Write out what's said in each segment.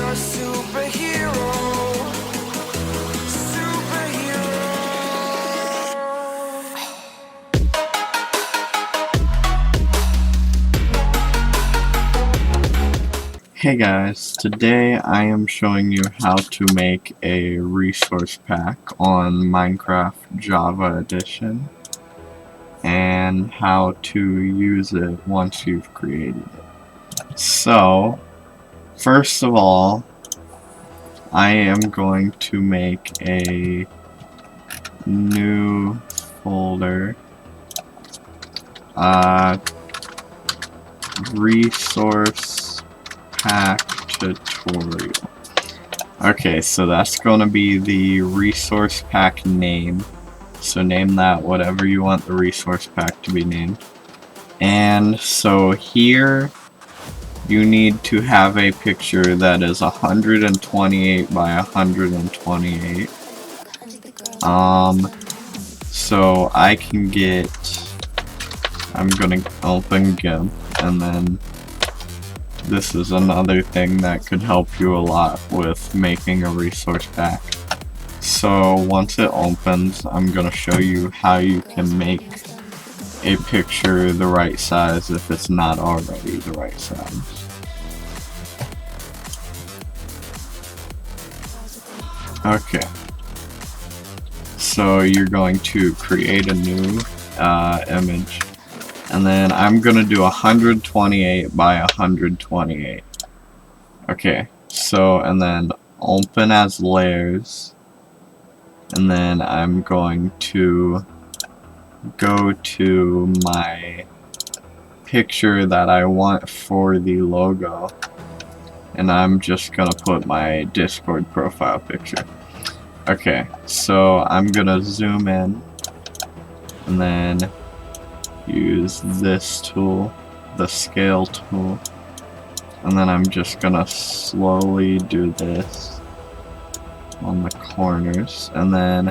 a superhero. Hey guys, today I am showing you how to make a resource pack on Minecraft Java Edition and how to use it once you've created it. So, first of all, I am going to make a new folder, resource pack tutorial. Okay, so that's going to be the resource pack name. So name that whatever you want the resource pack to be named. And so here you need to have a picture that is 128 by 128. So I can get, I'm gonna open GIMP, and then this is another thing that could help you a lot with making a resource pack. So once it opens, I'm going to show you how you can make a picture the right size if it's not already the right size. Okay. So you're going to create a new image. And then I'm gonna do 128 by 128. Okay, so and then open as layers, and then I'm going to go to my picture that I want for the logo, and I'm just gonna put my Discord profile picture. Okay, so I'm gonna zoom in, and then use this tool, the scale tool, and then I'm just gonna slowly do this on the corners, and then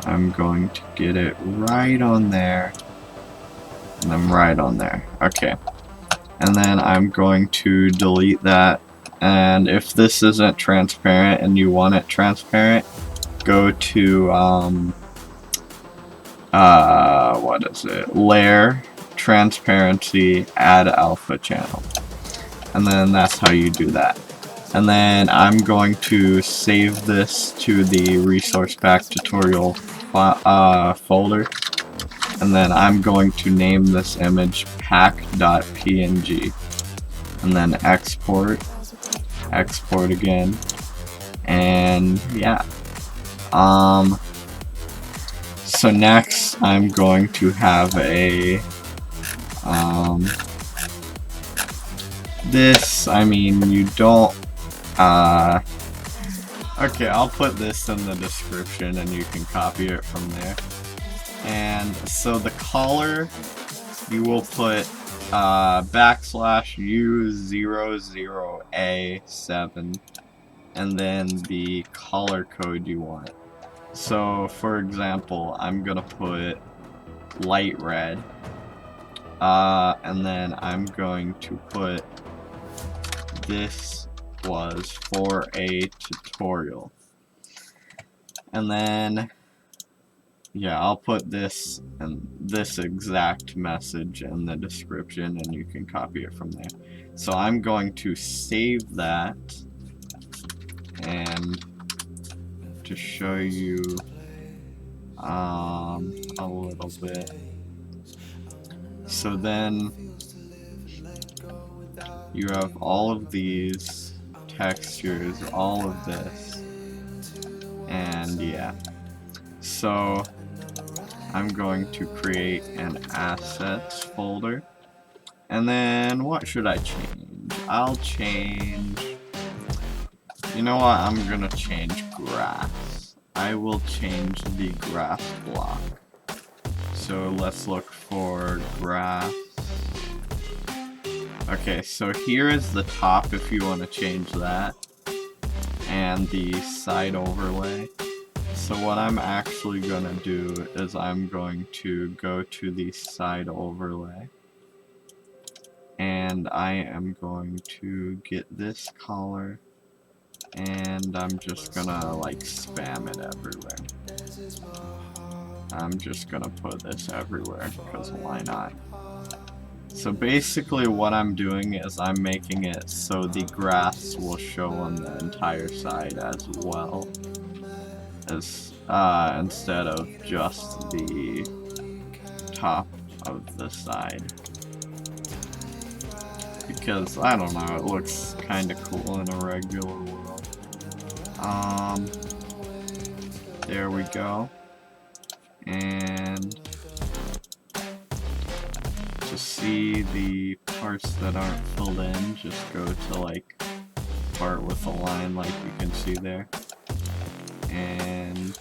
I'm going to get it right on there, and then right on there. Okay, and then I'm going to delete that, and if this isn't transparent and you want it transparent, go to what is it? Layer, transparency, add alpha channel. And then that's how you do that. And then I'm going to save this to the resource pack tutorial folder. And then I'm going to name this image pack.png. And then export again. And yeah. So next, I'm going to have a, this, I mean, you don't, okay, I'll put this in the description and you can copy it from there. And so the color, you will put, \U00A7, and then the color code you want. So, for example, I'm gonna put light red, and then I'm going to put this was for a tutorial. And then, yeah, I'll put this and this exact message in the description and you can copy it from there. So I'm going to save that, and to show you a little bit. So then you have all of these textures, all of this, and yeah. So I'm going to create an assets folder, and then what should I change? I'll change, you know what, I'm gonna change grass. I will change the grass block. So let's look for grass. Okay, so here is the top if you want to change that, and the side overlay. So what I'm actually gonna do is I'm going to go to the side overlay, and I am going to get this color, and I'm just gonna like spam it everywhere. I'm just gonna put this everywhere, because why not? So basically what I'm doing is I'm making it so the grass will show on the entire side as well, as instead of just the top of the side. Because, I don't know, it looks kinda cool in a regular world. There we go. And to see the parts that aren't filled in, just go to like part with a line like you can see there. And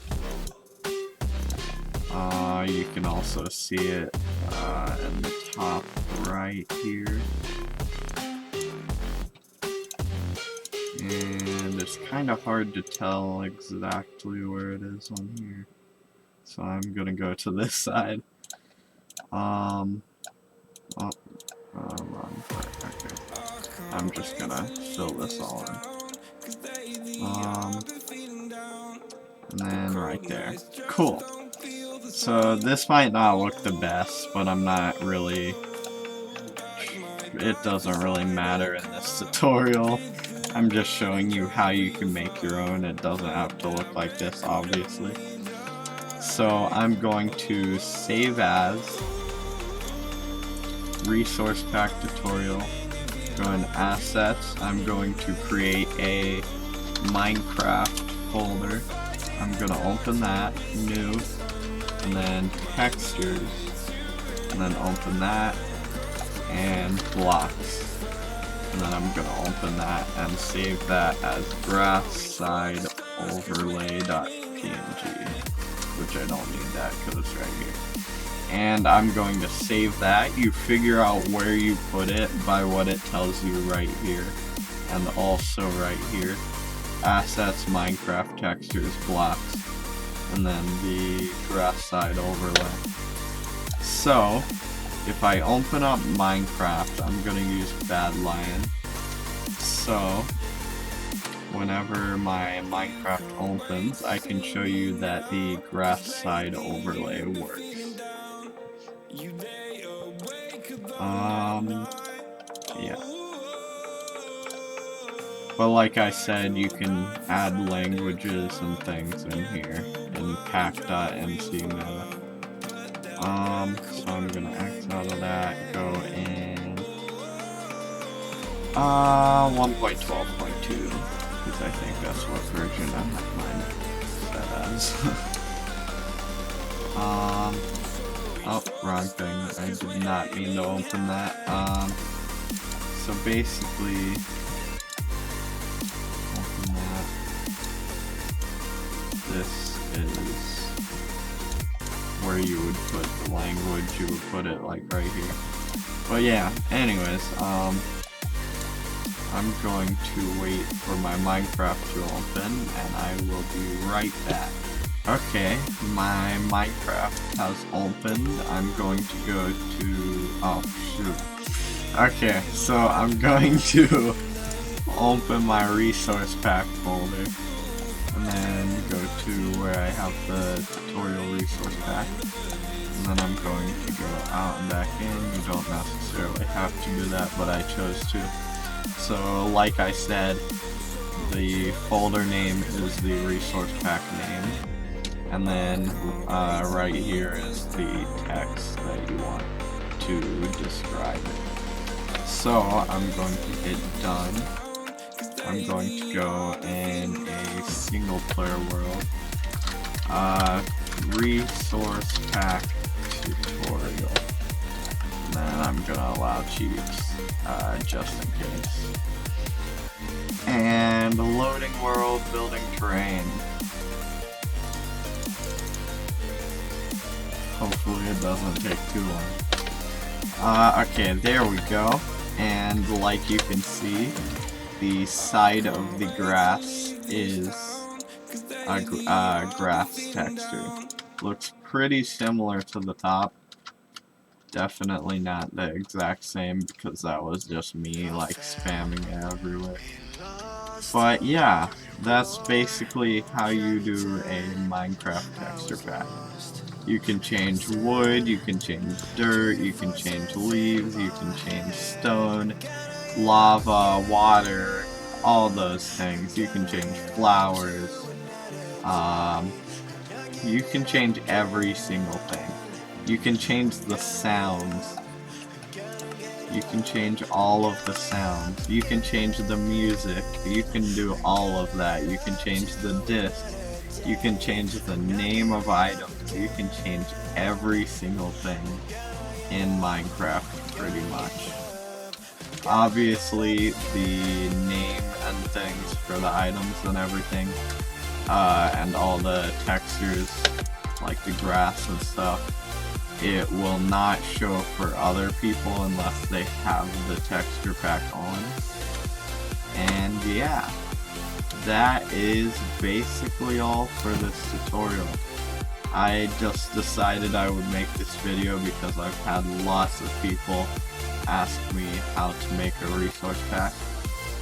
you can also see it in the top right here. And it's kind of hard to tell exactly where it is on here. So I'm gonna go to this side. Wrong part. Okay. I'm just gonna fill this all in. And then right there. Cool. So this might not look the best, but I'm not really... It doesn't really matter in this tutorial. I'm just showing you how you can make your own. It doesn't have to look like this, obviously. So I'm going to save as resource pack tutorial. Go in assets. I'm going to create a Minecraft folder. I'm gonna open that, new, and then textures, and then open that, and blocks. And then I'm gonna open that and save that as grass_side_overlay.png, which I don't need that because it's right here. And I'm going to save that. You figure out where you put it by what it tells you right here, and also right here. Assets, Minecraft, textures, blocks, and then the grass side overlay. So, if I open up Minecraft, I'm gonna use Bad Lion. So, whenever my Minecraft opens, I can show you that the grass side overlay works. Yeah. But like I said, you can add languages and things in here in pack.mc meta. So I'm gonna X out of that, go in 1.12.2, because I think that's what version I have mine set as. Oh, wrong thing. I did not mean to open that. So basically, open that. This is where you would put the language. You would put it like right here. But yeah, anyways, I'm going to wait for my Minecraft to open, and I will be right back. Okay, my Minecraft has opened. I'm going to go to... oh, shoot. Okay, so I'm going to open my resource pack folder, and then go to where I have the tutorial resource pack, and then I'm going to go out and back in. You don't necessarily have to do that, but I chose to. So, like I said, the folder name is the resource pack name. And then right here is the text that you want to describe it. So I'm going to hit done. I'm going to go in a single player world. Resource pack tutorial. And then I'm gonna allow cheats just in case. And loading world, building terrain. Hopefully it doesn't take too long. Okay, there we go. And like you can see, the side of the grass is a grass texture. Looks pretty similar to the top. Definitely not the exact same, because that was just me like spamming it everywhere. But yeah, that's basically how you do a Minecraft texture pack. You can change wood, you can change dirt, you can change leaves, you can change stone, lava, water, all those things. You can change flowers. You can change every single thing. You can change the sounds. You can change all of the sounds. You can change the music. You can do all of that. You can change the disc. You can change the name of items. You can change every single thing in Minecraft, pretty much. Obviously, the name and things for the items and everything, and all the textures, like the grass and stuff, it will not show for other people unless they have the texture pack on. And yeah, that is basically all for this tutorial. I just decided I would make this video because I've had lots of people ask me how to make a resource pack.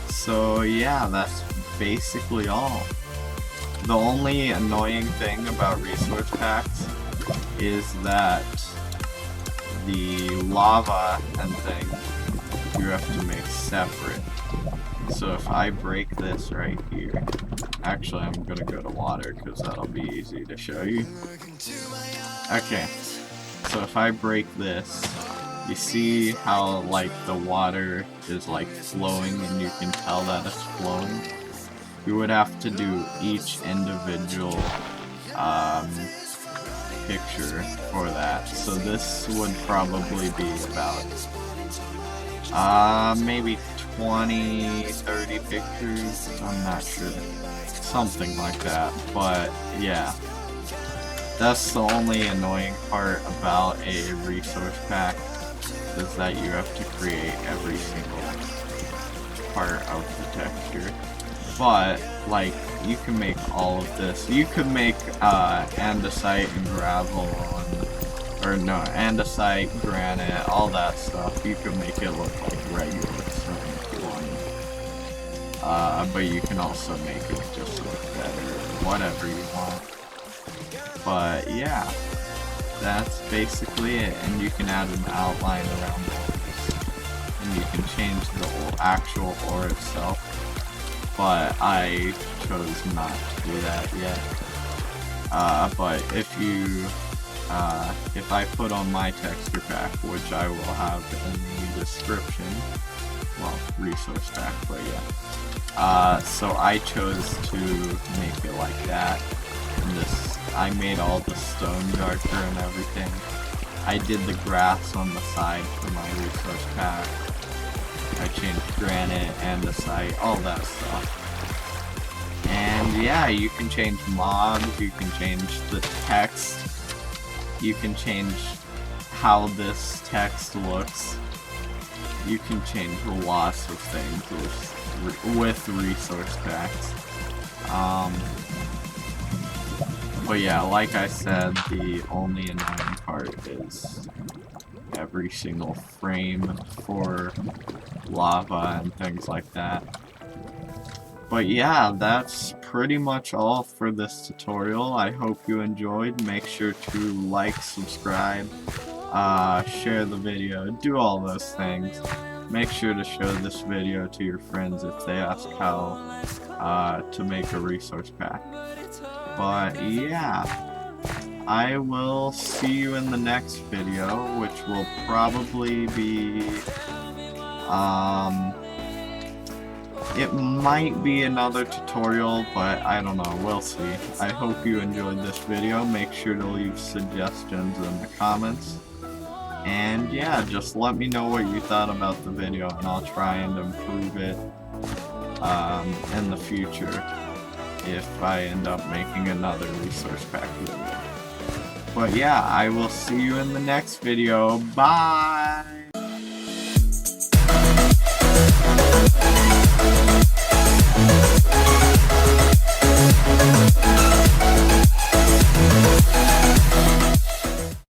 So yeah, that's basically all. The only annoying thing about resource packs is that the lava and things you have to make separate. So if I break this right here, actually I'm gonna go to water because that'll be easy to show you. Okay, so if I break this, you see how like the water is like flowing and you can tell that it's flowing? You would have to do each individual picture for that. So this would probably be about maybe 20-30 pictures, I'm not sure, something like that. But yeah, that's the only annoying part about a resource pack, is that you have to create every single part of the texture. But like, you can make all of this. You could make andesite and gravel, or no, andesite, granite, all that stuff. You could make it look like regular stone if you wanted. But you can also make it just look better, whatever you want. But yeah, that's basically it. And you can add an outline around ores, and you can change the actual ore itself. But I chose not to do that yet. But if you, if I put on my texture pack, which I will have in the description, well, resource pack, but yeah. So I chose to make it like that. And this, I made all the stone darker and everything. I did the grass on the side for my resource pack. I changed granite, andesite, all that stuff. And yeah, you can change mobs, you can change the text, you can change how this text looks. You can change lots of things with resource packs. But yeah, like I said, the only annoying part is every single frame for lava and things like that. But yeah, that's pretty much all for this tutorial. I hope you enjoyed. Make sure to like, subscribe, share the video, do all those things. Make sure to show this video to your friends if they ask how to make a resource pack. But yeah, I will see you in the next video, which will probably be, it might be another tutorial, but I don't know, we'll see. I hope you enjoyed this video. Make sure to leave suggestions in the comments. And yeah, just let me know what you thought about the video, and I'll try and improve it in the future if I end up making another resource pack video. But yeah, I will see you in the next video. Bye! We'll be right back.